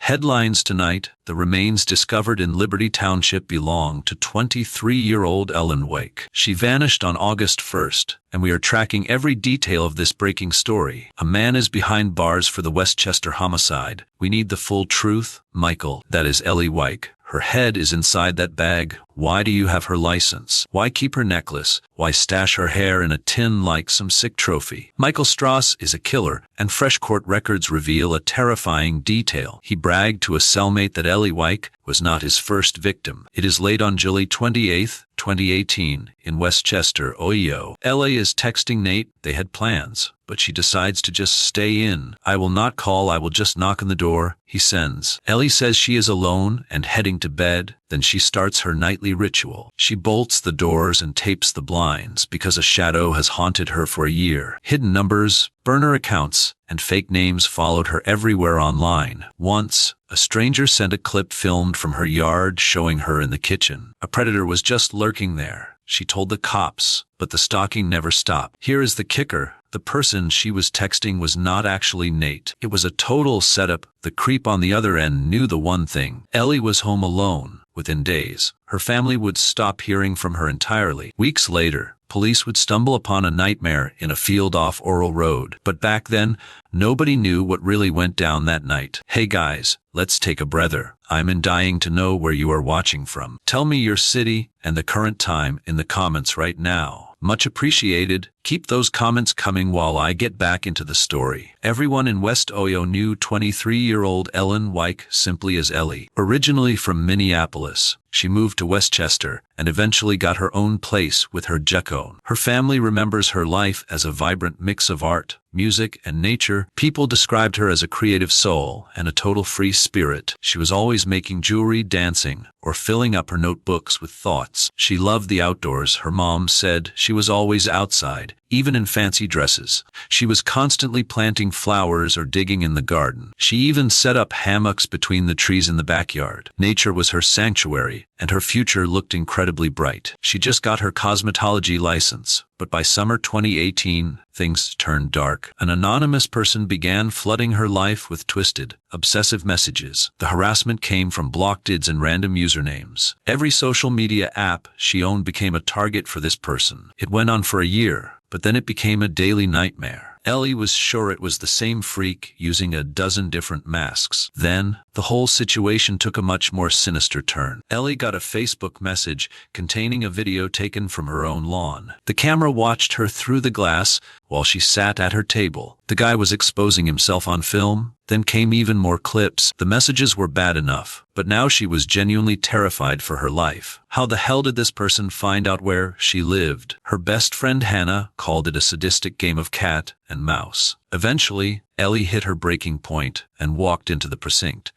Headlines tonight: the remains discovered in Liberty Township belong to 23-year-old Ellen Wake. She vanished on August 1st, and we are tracking every detail of this breaking story. A man is behind bars for the Westchester homicide. We need the full truth. Michael, that is Ellie Wake. Her head is inside that bag. Why do you have her license? Why keep her necklace? Why stash her hair in a tin like some sick trophy? Michael Strauss is a killer, and fresh court records reveal a terrifying detail. He bragged to a cellmate that Ellie Wake was not his first victim. It is late on July 28, 2018, in Westchester, Ohio. Ellie is texting Nate. They had plans, but she decides to just stay in. I will not call, I will just knock on the door, he sends. Ellie says she is alone and heading to bed. Then she starts her nightly ritual. She bolts the doors and tapes the blinds because a shadow has haunted her for a year. Hidden numbers, burner accounts, and fake names followed her everywhere online. Once, a stranger sent a clip filmed from her yard showing her in the kitchen. A predator was just lurking there. She told the cops, but the stalking never stopped. Here is the kicker. The person she was texting was not actually Nate. It was a total setup. The creep on the other end knew the one thing. Ellie was home alone. Within days, her family would stop hearing from her entirely. Weeks later, police would stumble upon a nightmare in a field off Oral Road. But back then, nobody knew what really went down that night. Hey guys, let's take a breather. I'm dying to know where you are watching from. Tell me your city and the current time in the comments right now. Much appreciated. Keep those comments coming while I get back into the story. Everyone in West Ohio knew 23-year-old Ellen Wake simply as Ellie. Originally from Minneapolis, she moved to Westchester and eventually got her own place with her Jacone. Her family remembers her life as a vibrant mix of art, music, and nature. People described her as a creative soul and a total free spirit. She was always making jewelry, dancing, or filling up her notebooks with thoughts. She loved the outdoors. Her mom said she was always outside, even in fancy dresses. She was constantly planting flowers or digging in the garden. She even set up hammocks between the trees in the backyard. Nature was her sanctuary, and her future looked incredibly bright. She just got her cosmetology license, but by summer 2018, things turned dark. An anonymous person began flooding her life with twisted, obsessive messages. The harassment came from blocked ids and random usernames. Every social media app she owned became a target for this person. It went on for a year, but then it became a daily nightmare. Ellie was sure it was the same freak using a dozen different masks. Then, the whole situation took a much more sinister turn. Ellie got a Facebook message containing a video taken from her own lawn. The camera watched her through the glass while she sat at her table. The guy was exposing himself on film. Then came even more clips. The messages were bad enough, but now she was genuinely terrified for her life. How the hell did this person find out where she lived? Her best friend Hannah called it a sadistic game of cat and mouse. Eventually, Ellie hit her breaking point and walked into the precinct.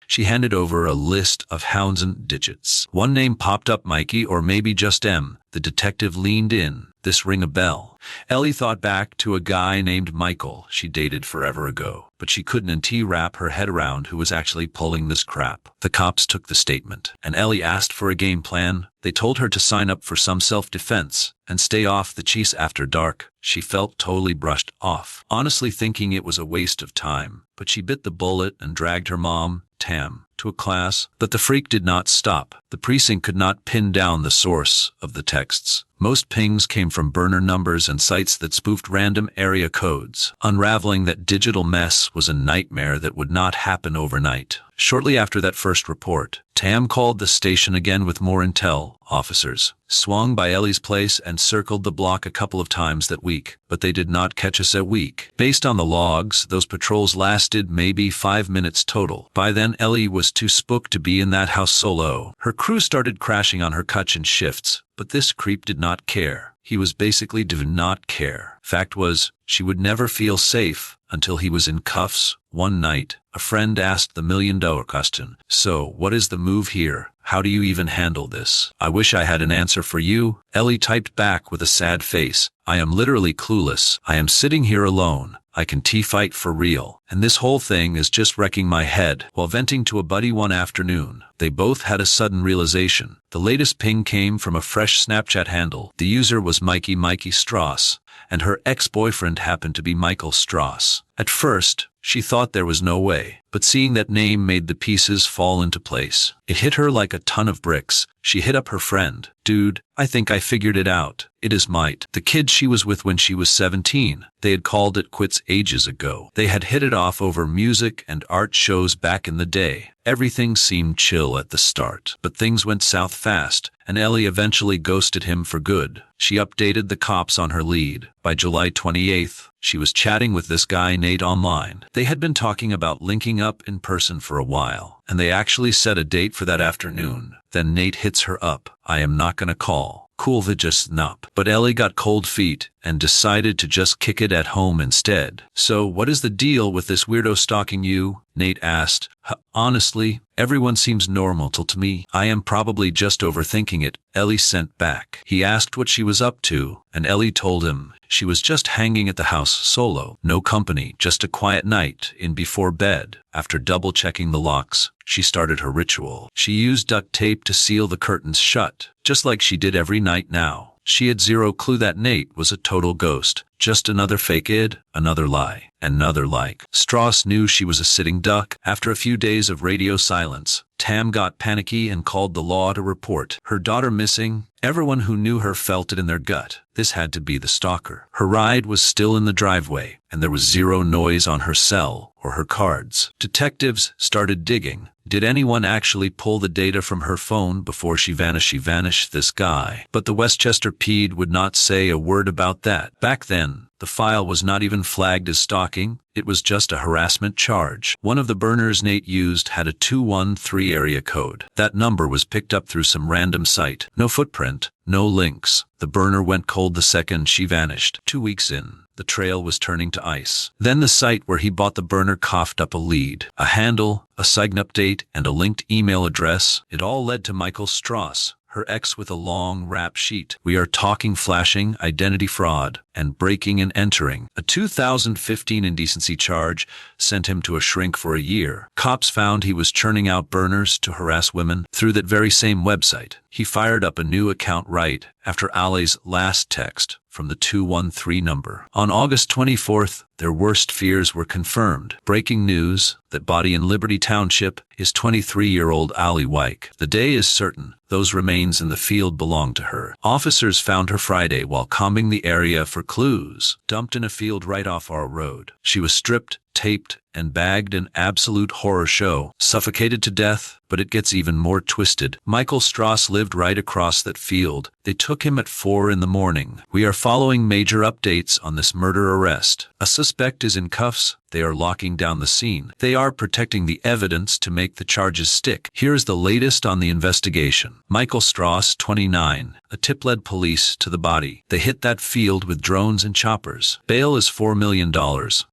She handed over a list of hounds and digits. One name popped up, Mikey, or maybe just M. The detective leaned in. This ring a bell. Ellie thought back to a guy named Michael she dated forever ago, but she couldn't wrap her head around who was actually pulling this crap. The cops took the statement, and Ellie asked for a game plan. They told her to sign up for some self-defense and stay off the cheese after dark. She felt totally brushed off, honestly thinking it was a waste of time, but she bit the bullet and dragged her mom, Tam, to a class. But the freak did not stop. The precinct could not pin down the source of the texts. Most pings came from burner numbers and sites that spoofed random area codes. Unraveling that digital mess was a nightmare that would not happen overnight. Shortly after that first report, Tam called the station again with more intel. Officers swung by Ellie's place and circled the block a couple of times that week, but they did not catch us that week. Based on the logs, those patrols lasted maybe 5 minutes total. By then, Ellie was too spooked to be in that house solo. Her crew started crashing on her cutchin shifts, but this creep did not care. He was basically did not care. Fact was, she would never feel safe until he was in cuffs. One night, a friend asked the million-dollar question. So, what is the move here? How do you even handle this? I wish I had an answer for you. Ellie typed back with a sad face. I am literally clueless. I am sitting here alone. I can fight for real. And this whole thing is just wrecking my head. While venting to a buddy one afternoon, they both had a sudden realization. The latest ping came from a fresh Snapchat handle. The user was Mikey Strauss, and her ex-boyfriend happened to be Michael Strauss. At first, She thought there was no way, but seeing that name made the pieces fall into place. It hit her like a ton of bricks. She hit up her friend. Dude, I think I figured it out. It is Might, the kid she was with when she was 17. They had called it quits ages ago. They had hit it off over music and art shows back in the day. Everything seemed chill at the start, but things went south fast, and Ellie eventually ghosted him for good. She updated the cops on her lead. By July 28th, she was chatting with this guy Nate online. They had been talking about linking up in person for a while, and they actually set a date for that afternoon. Then Nate hits her up. I am not gonna call. Cool, just nup. But Ellie got cold feet and decided to just kick it at home instead. So what is the deal with this weirdo stalking you? Nate asked. Honestly, everyone seems normal till to me. I am probably just overthinking it, Ellie sent back. He asked what she was up to, and Ellie told him she was just hanging at the house solo. No company, just a quiet night in before bed. After double-checking the locks, she started her ritual. She used duct tape to seal the curtains shut, just like she did every night now. She had zero clue that Nate was a total ghost. Just another fake id, another lie, another like. Strauss knew she was a sitting duck. After a few days of radio silence, Tam got panicky and called the law to report her daughter missing. Everyone who knew her felt it in their gut. This had to be the stalker. Her ride was still in the driveway, and there was zero noise on her cell or her cards. Detectives started digging. Did anyone actually pull the data from her phone before she vanished? She vanished, this guy. But the Westchester PD would not say a word about that. Back then, the file was not even flagged as stalking. It was just a harassment charge. One of the burners Nate used had a 213 area code. That number was picked up through some random site. No footprint, no links. The burner went cold the second she vanished. 2 weeks in, the trail was turning to ice. Then the site where he bought the burner coughed up a lead. A handle, a sign update, and a linked email address. It all led to Michael Strauss, her ex, with a long rap sheet. We are talking flashing, identity fraud, and breaking and entering. A 2015 indecency charge sent him to a shrink for a year. Cops found he was churning out burners to harass women through that very same website. He fired up a new account right after Ali's last text from the 213 number. On August 24th, their worst fears were confirmed. Breaking news: that body in Liberty Township is 23-year-old Ali Wyke. The day is certain. Those remains in the field belong to her. Officers found her Friday while combing the area for clues, dumped in a field right off our road. She was stripped, taped, and bagged. An absolute horror show. Suffocated to death. But it gets even more twisted. Michael Strauss lived right across that field. They took him at 4 in the morning. We are following major updates on this murder arrest. A suspect is in cuffs. They are locking down the scene. They are protecting the evidence to make the charges stick. Here's the latest on the investigation. Michael Strauss, 29. A tip led police to the body. They hit that field with drones and choppers. Bail is $4 million.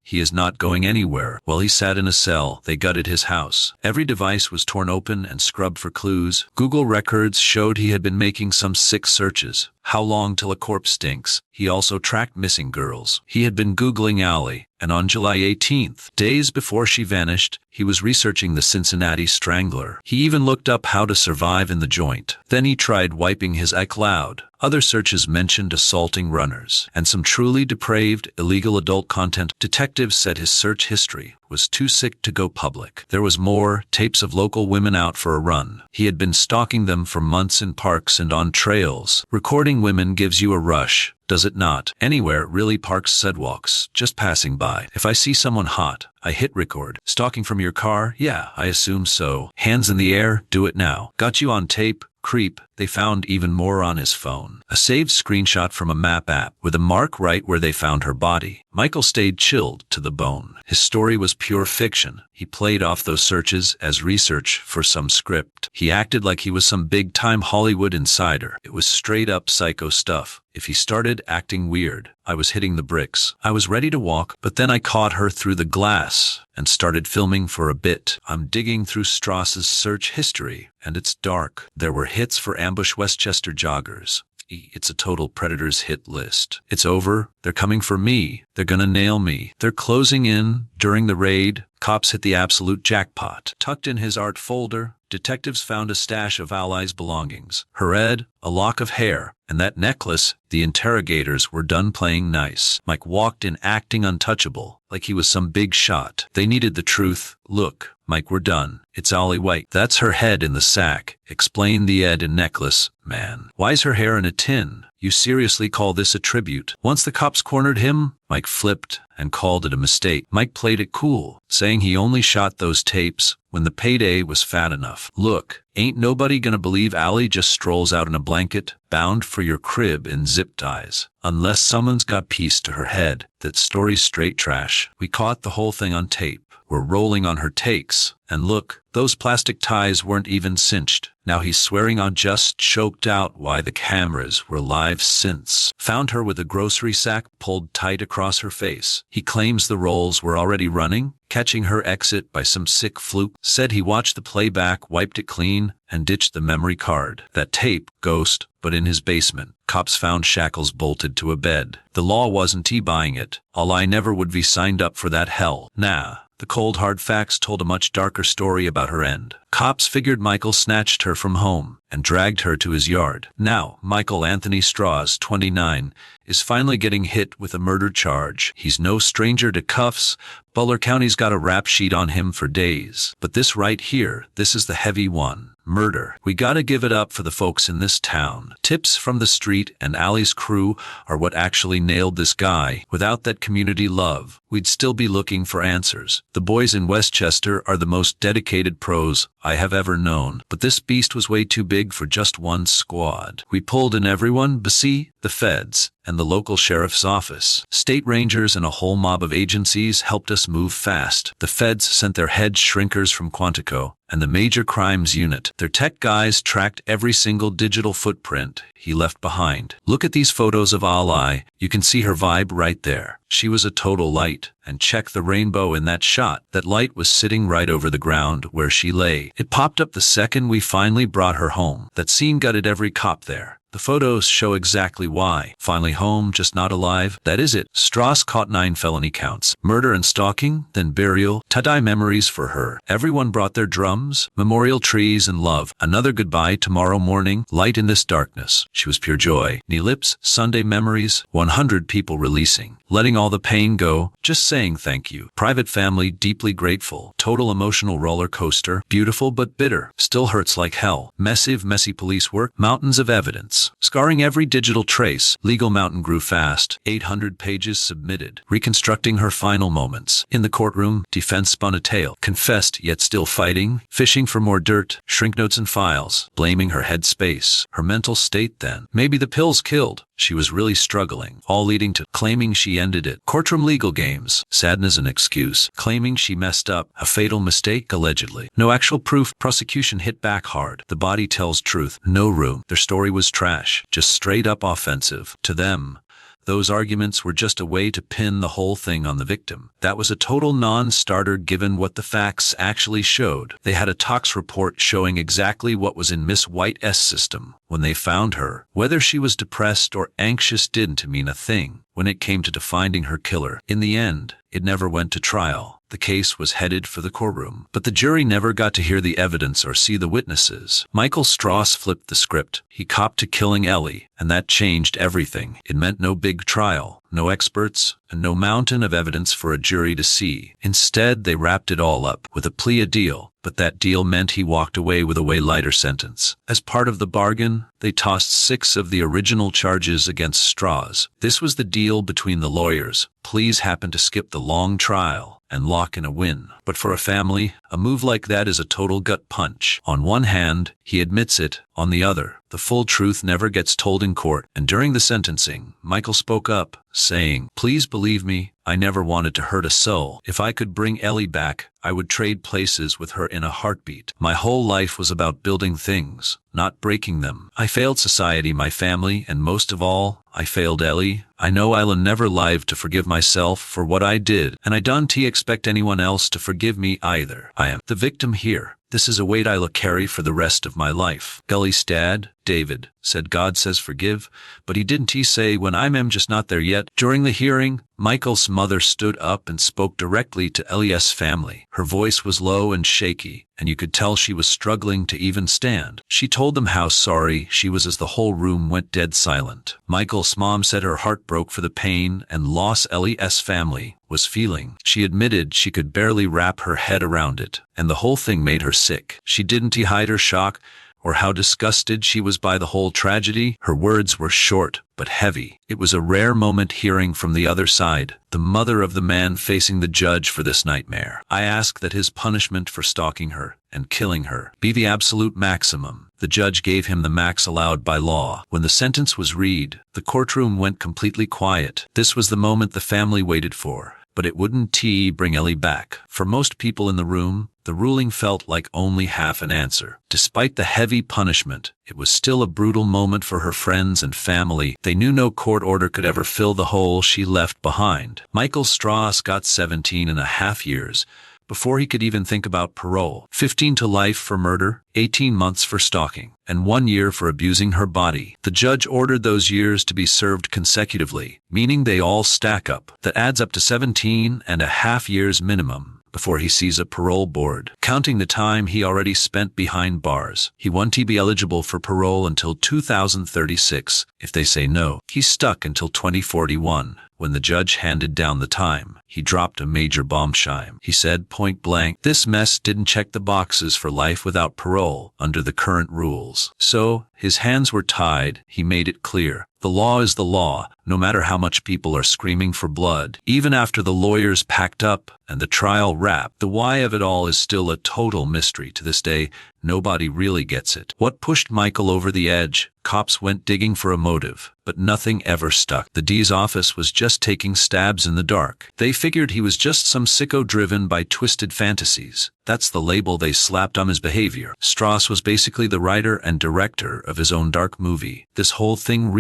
He is not going anywhere. While he sat in a cell, they gutted his house. Every device was torn open and scrubbed for clues. Google records showed he had been making some sick searches. How long till a corpse stinks? He also tracked missing girls. He had been Googling Ali, and on July 18th, days before she vanished, he was researching the Cincinnati Strangler. He even looked up how to survive in the joint. Then he tried wiping his iCloud. Other searches mentioned assaulting runners and some truly depraved, illegal adult content. Detectives said his search history was too sick to go public. There was more: tapes of local women out for a run. He had been stalking them for months in parks and on trails. Recording women gives you a rush, does it not? Anywhere, really. Parks, sidewalks, just passing by. If I see someone hot, I hit record. Stalking from your car? Yeah, I assume so. Hands in the air, do it now. Got you on tape. Creep. They found even more on his phone. A saved screenshot from a map app with a mark right where they found her body. Michael stayed chilled to the bone. His story was pure fiction. He played off those searches as research for some script. He acted like he was some big-time Hollywood insider. It was straight-up psycho stuff. If he started acting weird, I was hitting the bricks. I was ready to walk, but then I caught her through the glass and started filming for a bit. I'm digging through Strauss's search history, and it's dark. There were hits for ambush Westchester joggers. It's a total predator's hit list. It's over. They're coming for me. They're gonna nail me. They're closing in. During the raid, cops hit the absolute jackpot. Tucked in his art folder, detectives found a stash of Ali's belongings. Her head, a lock of hair, And that necklace, the interrogators were done playing nice. Mike walked in acting untouchable, like he was some big shot. They needed the truth. Look, Mike, we're done. It's Ollie White. That's her head in the sack. Explain the Ed and necklace, man. Why's her hair in a tin? You seriously call this a tribute? Once the cops cornered him, Mike flipped and called it a mistake. Mike played it cool, saying he only shot those tapes when the payday was fat enough. Look, ain't nobody gonna believe Allie just strolls out in a blanket, bound for your crib in zip ties. Unless someone's got piece to her head. That story's straight trash. We caught the whole thing on tape. We're rolling on her takes. And look, those plastic ties weren't even cinched. Now he's swearing on just choked out why the cameras were live since. Found her with a grocery sack pulled tight across her face. He claims the rolls were already running, catching her exit by some sick fluke. Said he watched the playback, wiped it clean, and ditched the memory card. That tape, ghost, but in his basement. Cops found shackles bolted to a bed. The law wasn't he buying it. All I never would be signed up for that hell. Nah. The cold hard facts told a much darker story about her end. Cops figured Michael snatched her from home and dragged her to his yard. Now, Michael Anthony Strauss, 29, is finally getting hit with a murder charge. He's no stranger to cuffs. Butler County's got a rap sheet on him for days. But this right here, this is the heavy one. Murder. We gotta give it up for the folks in this town. Tips from the street and Allie's crew are what actually nailed this guy. Without that community love, we'd still be looking for answers. The boys in Westchester are the most dedicated pros I have ever known. But this beast was way too big for just one squad. We pulled in everyone, the feds, and the local sheriff's office. State rangers and a whole mob of agencies helped us move fast. The feds sent their head shrinkers from Quantico and the Major Crimes Unit. Their tech guys tracked every single digital footprint he left behind. Look at these photos of Allie. You can see her vibe right there. She was a total light. And check the rainbow in that shot. That light was sitting right over the ground where she lay. It popped up the second we finally brought her home. That scene gutted every cop there. The photos show exactly why. Finally home, just not alive. That is it. Strauss caught 9 felony counts. Murder and stalking, then burial. Tie-dye memories for her. Everyone brought their drums, memorial trees, and love. Another goodbye tomorrow morning. Light in this darkness. She was pure joy. Knee lips, Sunday memories. 100 people releasing. Letting all the pain go. Just saying thank you. Private family, deeply grateful. Total emotional roller coaster. Beautiful but bitter. Still hurts like hell. Messy police work. Mountains of evidence. Scarring every digital trace. Legal mountain grew fast. 800 pages submitted. Reconstructing her final moments. In the courtroom, defense spun a tale. Confessed yet still fighting. Fishing for more dirt. Shrink notes and files. Blaming her head space. Her mental state then. Maybe the pills killed. She was really struggling, all leading to claiming she ended it. Courtroom legal games, sadness an excuse, claiming she messed up, a fatal mistake allegedly. No actual proof, prosecution hit back hard. The body tells truth, no room. Their story was trash, just straight up offensive. To them, those arguments were just a way to pin the whole thing on the victim. That was a total non-starter given what the facts actually showed. They had a tox report showing exactly what was in Miss White's system when they found her. Whether she was depressed or anxious didn't mean a thing when it came to finding her killer. In the end, it never went to trial. The case was headed for the courtroom, but the jury never got to hear the evidence or see the witnesses. Michael Strauss flipped the script. He copped to killing Ellie, and that changed everything. It meant no big trial, no experts, and no mountain of evidence for a jury to see. Instead, they wrapped it all up with a plea deal, but that deal meant he walked away with a way lighter sentence. As part of the bargain, they tossed 6 of the original charges against Strauss. This was the deal between the lawyers. Pleas happened to skip the long trial and lock in a win. But for a family, a move like that is a total gut punch. On one hand, he admits it. On the other, the full truth never gets told in court. And during the sentencing, Michael spoke up, saying, "Please believe me, I never wanted to hurt a soul. If I could bring Ellie back, I would trade places with her in a heartbeat. My whole life was about building things, not breaking them. I failed society, my family, and most of all, I failed Ellie. I know I'll never live to forgive myself for what I did, and I don't expect anyone else to forgive me either. I am the victim here. This is a weight I'll carry for the rest of my life." Gully's dad, David, said God says forgive, but he didn't say when I'm just not there yet. During the hearing, Michael's mother stood up and spoke directly to Elias' family. Her voice was low and shaky, and you could tell she was struggling to even stand. She told them how sorry she was as the whole room went dead silent. Michael's mom said her heart broke for the pain and loss Elias' family was feeling. She admitted she could barely wrap her head around it, and the whole thing made her sick. She didn't hide her shock or how disgusted she was by the whole tragedy. Her words were short but heavy. It was a rare moment hearing from the other side, the mother of the man facing the judge for this nightmare. I ask that his punishment for stalking her and killing her be the absolute maximum. The judge gave him the max allowed by law. When the sentence was read, the courtroom went completely quiet. This was the moment the family waited for, but it wouldn't bring Ellie back. For most people in the room, the ruling felt like only half an answer. Despite the heavy punishment, it was still a brutal moment for her friends and family. They knew no court order could ever fill the hole she left behind. Michael Strauss got 17.5 years before he could even think about parole. 15 to life for murder, 18 months for stalking, and 1 year for abusing her body. The judge ordered those years to be served consecutively, meaning they all stack up. That adds up to 17.5 years minimum before he sees a parole board. Counting the time he already spent behind bars, he won't be eligible for parole until 2036. If they say no, he's stuck until 2041. When the judge handed down the time, he dropped a major bombshell. He said point blank, "This mess didn't check the boxes for life without parole under the current rules." So, his hands were tied. He made it clear. The law is the law, no matter how much people are screaming for blood. Even after the lawyers packed up and the trial wrapped, the why of it all is still a total mystery to this day. Nobody really gets it. What pushed Michael over the edge? Cops went digging for a motive, but nothing ever stuck. The D's office was just taking stabs in the dark. They figured he was just some sicko driven by twisted fantasies. That's the label they slapped on his behavior. Strauss was basically the writer and director of his own dark movie. This whole thing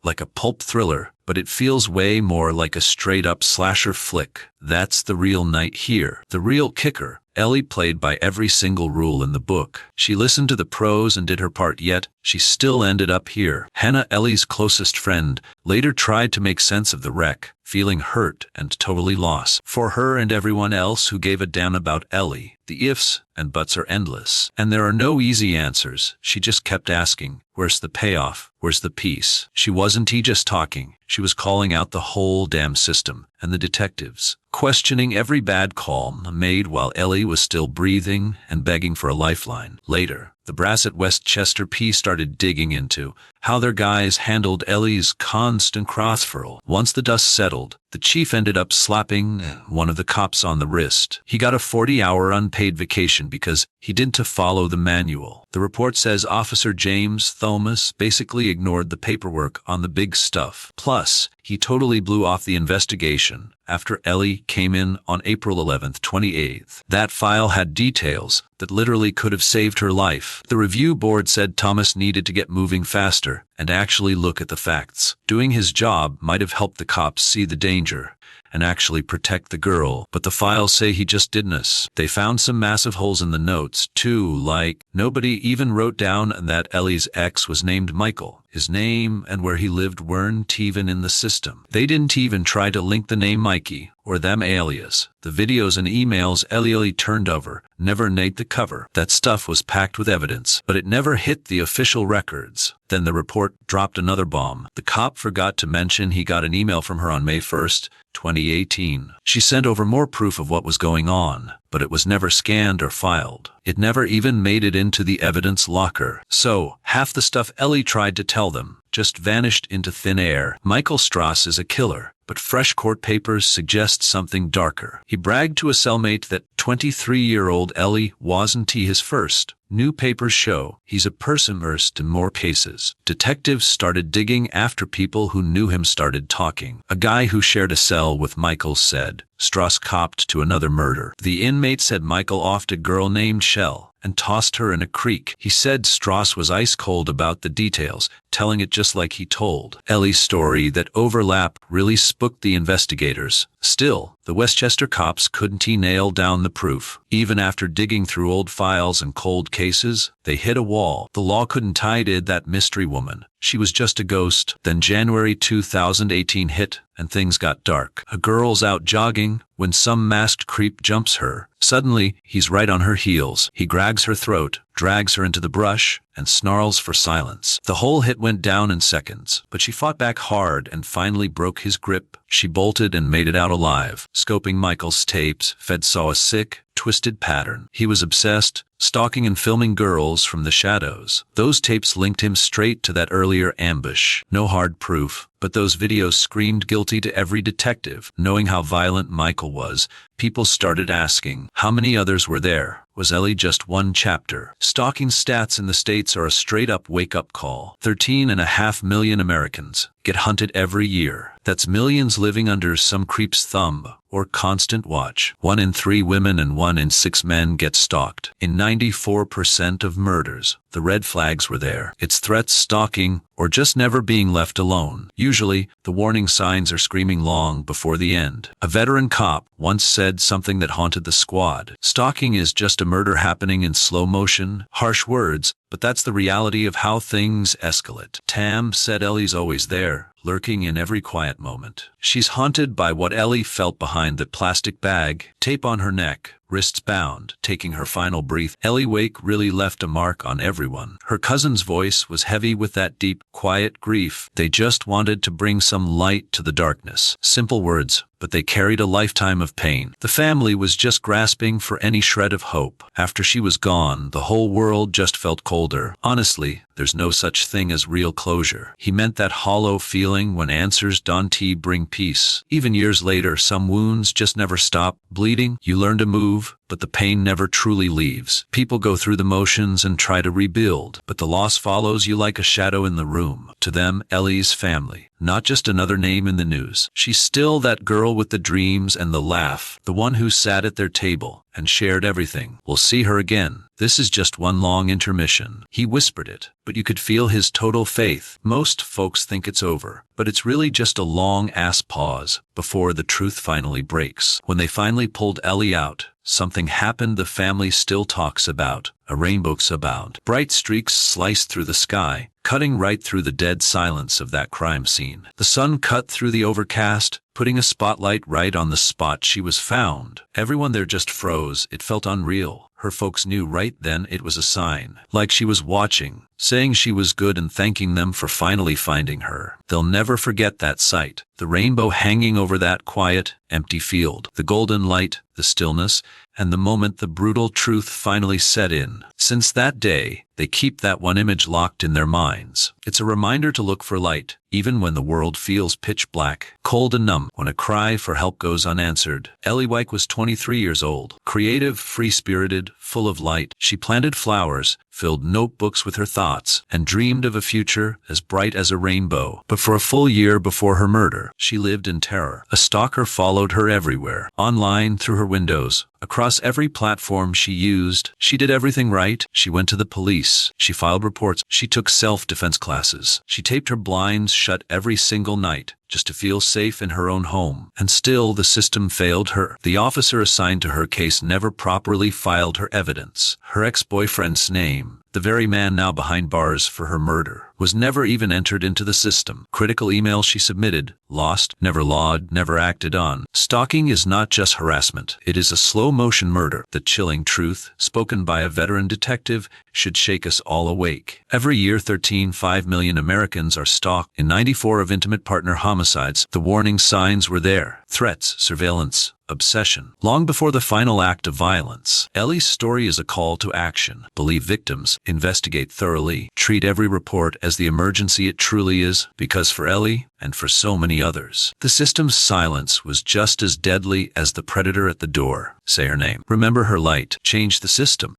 like a pulp thriller, but it feels way more like a straight-up slasher flick. That's the real night here. The real kicker. Ellie played by every single rule in the book. She listened to the pros and did her part, yet she still ended up here. Hannah, Ellie's closest friend, later tried to make sense of the wreck, feeling hurt and totally lost. For her and everyone else who gave a damn about Ellie, the ifs and buts are endless. And there are no easy answers. She just kept asking, where's the payoff? Where's the peace? She wasn't just talking. She was calling out the whole damn system and the detectives, questioning every bad call made while Ellie was still breathing and begging for a lifeline. Later, the brass at Westchester P started digging into how their guys handled Ellie's constant crossfurl. Once the dust settled, the chief ended up slapping one of the cops on the wrist. He got a 40-hour unpaid vacation because he didn't follow the manual. The report says Officer James Thomas basically ignored the paperwork on the big stuff. Plus, he totally blew off the investigation after Ellie came in on April 11th, 28th. That file had details that literally could have saved her life. The review board said Thomas needed to get moving faster and actually look at the facts. Doing his job might have helped the cops see the danger and actually protect the girl, but the files say he just didn't. They found some massive holes in the notes, too, like nobody even wrote down that Ellie's ex was named Michael. His name and where he lived weren't even in the system. They didn't even try to link the name Mikey or them alias. The videos and emails Ellie turned over never made the cover. That stuff was packed with evidence, but it never hit the official records. Then the report dropped another bomb. The cop forgot to mention he got an email from her on May 1st, 2018. She sent over more proof of what was going on, but it was never scanned or filed. It never even made it into the evidence locker. So, half the stuff Ellie tried to tell them just vanished into thin air. Michael Strauss is a killer, but fresh court papers suggest something darker. He bragged to a cellmate that 23-year-old Ellie wasn't his first. New papers show he's a person immersed in more cases. Detectives started digging after people who knew him started talking. A guy who shared a cell with Michael said Strauss copped to another murder. The inmate said Michael offed a girl named Shell and tossed her in a creek. He said Strauss was ice cold about the details, telling it just like he told. Ellie's story that overlap really spooked the investigators. Still, the Westchester cops couldn't nail down the proof. Even after digging through old files and cold cases, they hit a wall. The law couldn't tie that mystery woman. She was just a ghost. Then January 2018 hit, and things got dark. A girl's out jogging when some masked creep jumps her. Suddenly, he's right on her heels. He grabs her throat, drags her into the brush, and snarls for silence. The whole hit went down in seconds, but she fought back hard and finally broke his grip. She bolted and made it out alive. Scoping Michael's tapes, Feds saw a sick, twisted pattern. He was obsessed, stalking and filming girls from the shadows. Those tapes linked him straight to that earlier ambush. No hard proof, but those videos screamed guilty to every detective. Knowing how violent Michael was, people started asking, how many others were there? Was Ellie just one chapter? Stalking stats in the States are a straight-up wake-up call. 13.5 million Americans get hunted every year. That's millions living under some creep's thumb or constant watch. 1 in 3 women and 1 in 6 men get stalked. In 94% of murders, the red flags were there. It's threats, stalking, or just never being left alone. Usually, the warning signs are screaming long before the end. A veteran cop once said something that haunted the squad. Stalking is just a murder happening in slow motion. Harsh words, but that's the reality of how things escalate. Tam said Ellie's always there, lurking in every quiet moment. She's haunted by what Ellie felt behind the plastic bag, tape on her neck, wrists bound, taking her final breath. Ellie Wake really left a mark on everyone. Her cousin's voice was heavy with that deep, quiet grief. They just wanted to bring some light to the darkness. Simple words, but they carried a lifetime of pain. The family was just grasping for any shred of hope. After she was gone, the whole world just felt colder. Honestly, there's no such thing as real closure. He meant that hollow feeling when answers don't bring peace. Even years later, some wounds just never stop bleeding. You learn to move, but the pain never truly leaves. People go through the motions and try to rebuild, but the loss follows you like a shadow in the room. To them, Ellie's family, not just another name in the news. She's still that girl with the dreams and the laugh, the one who sat at their table and shared everything. We'll see her again. This is just one long intermission. He whispered it, but you could feel his total faith. Most folks think it's over, but it's really just a long-ass pause before the truth finally breaks. When they finally pulled Ellie out, something happened the family still talks about. A rainbow's abound. Bright streaks sliced through the sky, cutting right through the dead silence of that crime scene. The sun cut through the overcast, putting a spotlight right on the spot she was found. Everyone there just froze. It felt unreal. Her folks knew right then it was a sign. Like she was watching, saying she was good and thanking them for finally finding her. They'll never forget that sight. The rainbow hanging over that quiet, empty field. The golden light, the stillness, and the moment the brutal truth finally set in. Since that day, they keep that one image locked in their minds. It's a reminder to look for light, even when the world feels pitch black, cold and numb, when a cry for help goes unanswered. Ellie Wake was 23 years old, creative, free-spirited, full of light. She planted flowers, filled notebooks with her thoughts, and dreamed of a future as bright as a rainbow. But for a full year before her murder, she lived in terror. A stalker followed her everywhere, online, through her windows, across every platform she used. She did everything right. She went to the police. She filed reports. She took self-defense classes. She taped her blinds shut every single night, just to feel safe in her own home. And still the system failed her. The officer assigned to her case never properly filed her evidence. Her ex-boyfriend's name, the very man now behind bars for her murder, was never even entered into the system. Critical emails she submitted, lost, never logged, never acted on. Stalking is not just harassment. It is a slow-motion murder. The chilling truth, spoken by a veteran detective, should shake us all awake. Every year 13.5 million Americans are stalked. In 94 of intimate partner homicides, the warning signs were there. Threats, surveillance, obsession. Long before the final act of violence, Ellie's story is a call to action. Believe victims, investigate thoroughly, treat every report as the emergency it truly is, because for Ellie, and for so many others, the system's silence was just as deadly as the predator at the door. Say her name. Remember her light. Change the system.